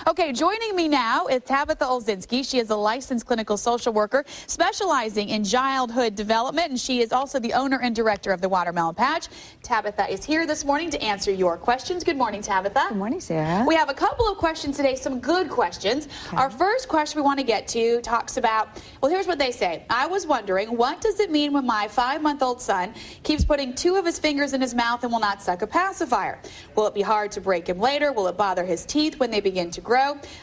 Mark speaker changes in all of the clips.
Speaker 1: Okay, joining me now is Tabitha Olzinski. She is a licensed clinical social worker specializing in childhood development, and she is also the owner and director of the Watermelon Patch. Tabitha is here this morning to answer your questions. Good morning, Tabitha.
Speaker 2: Good morning, Sarah.
Speaker 1: We have a couple of questions today, some good questions.
Speaker 2: Okay.
Speaker 1: Our first question we want to get to talks about, well, here's what they say. I was wondering, what does it mean when my 5-month-old son keeps putting 2 of his fingers in his mouth and will not suck a pacifier? Will it be hard to break him later? Will it bother his teeth when they begin to grow?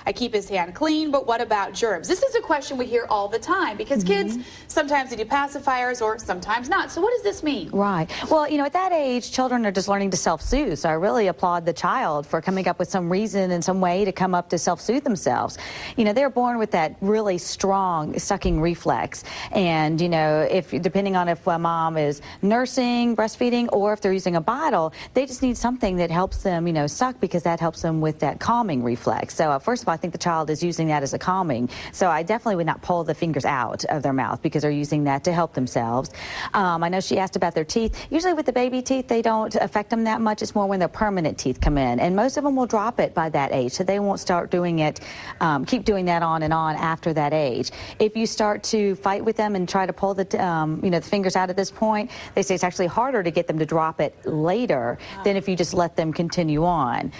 Speaker 1: I keep his hand clean, but what about germs? This is a question we hear all the time because kids, sometimes they do pacifiers or sometimes not. So what does this mean?
Speaker 2: Right. Well, you know, at that age, children are just learning to self-soothe. So I really applaud the child for coming up with some reason and some way to come up to self-soothe themselves. You know, they're born with that really strong sucking reflex. And, you know, if depending on if a mom is nursing, breastfeeding, or if they're using a bottle, they just need something that helps them, you know, suck because that helps them with that calming reflex. So first of all, I think the child is using that as a calming. So I definitely would not pull the fingers out of their mouth because they're using that to help themselves. I know she asked about their teeth. Usually with the baby teeth, they don't affect them that much. It's more when their permanent teeth come in. And most of them will drop it by that age. So they won't start doing it, keep doing that on and on after that age. If you start to fight with them and try to pull the, you know, the fingers out at this point, they say it's actually harder to get them to drop it later than if you just let them continue on.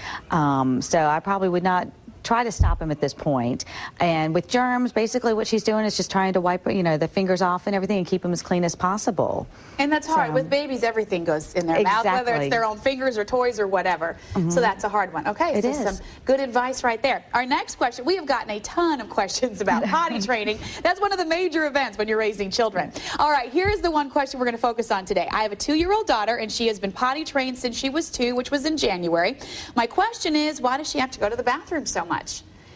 Speaker 2: So I probably would not try to stop him at this point. And with germs, basically what she's doing is just trying to wipe, you know, the fingers off and everything and keep them as clean as possible.
Speaker 1: And that's hard. With babies, everything goes in their mouth, whether it's their own fingers or toys or whatever. So that's a hard one. Okay, so some good advice right there. Our next question, we have gotten a ton of questions about potty training. That's one of the major events when you're raising children. All right, here's the one question we're going to focus on today. I have a 2-year-old daughter, and she has been potty trained since she was 2, which was in January. My question is, why does she have to go to the bathroom so much?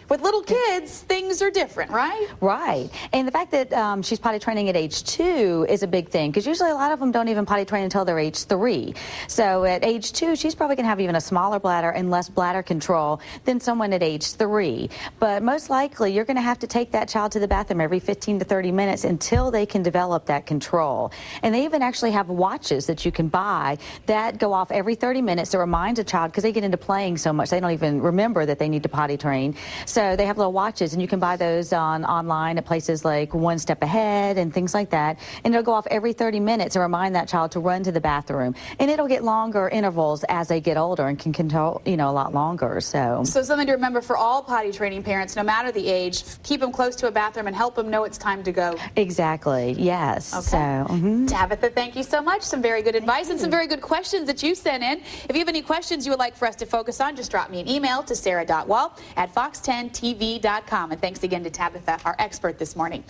Speaker 1: With little kids, things are different, right?
Speaker 2: Right. And the fact that she's potty training at age 2 is a big thing, because usually a lot of them don't even potty train until they're age 3. So at age 2, she's probably going to have even a smaller bladder and less bladder control than someone at age 3. But most likely, you're going to have to take that child to the bathroom every 15 to 30 minutes until they can develop that control. And they even actually have watches that you can buy that go off every 30 minutes to remind a child, because they get into playing so much, they don't even remember that they need to potty train. So they have little watches, and you can buy those online at places like One Step Ahead and things like that. And it'll go off every 30 minutes to remind that child to run to the bathroom. And it'll get longer intervals as they get older and can control, you know, a lot longer. So
Speaker 1: something to remember for all potty training parents, no matter the age, keep them close to a bathroom and help them know it's time to go.
Speaker 2: Exactly. Yes.
Speaker 1: Okay.
Speaker 2: So,
Speaker 1: Tabitha, thank you so much. Some very good advice and some very good questions that you sent in. If you have any questions you would like for us to focus on, just drop me an email to sarah.wall@fox10tv.com. And thanks again to Tabitha, our expert this morning.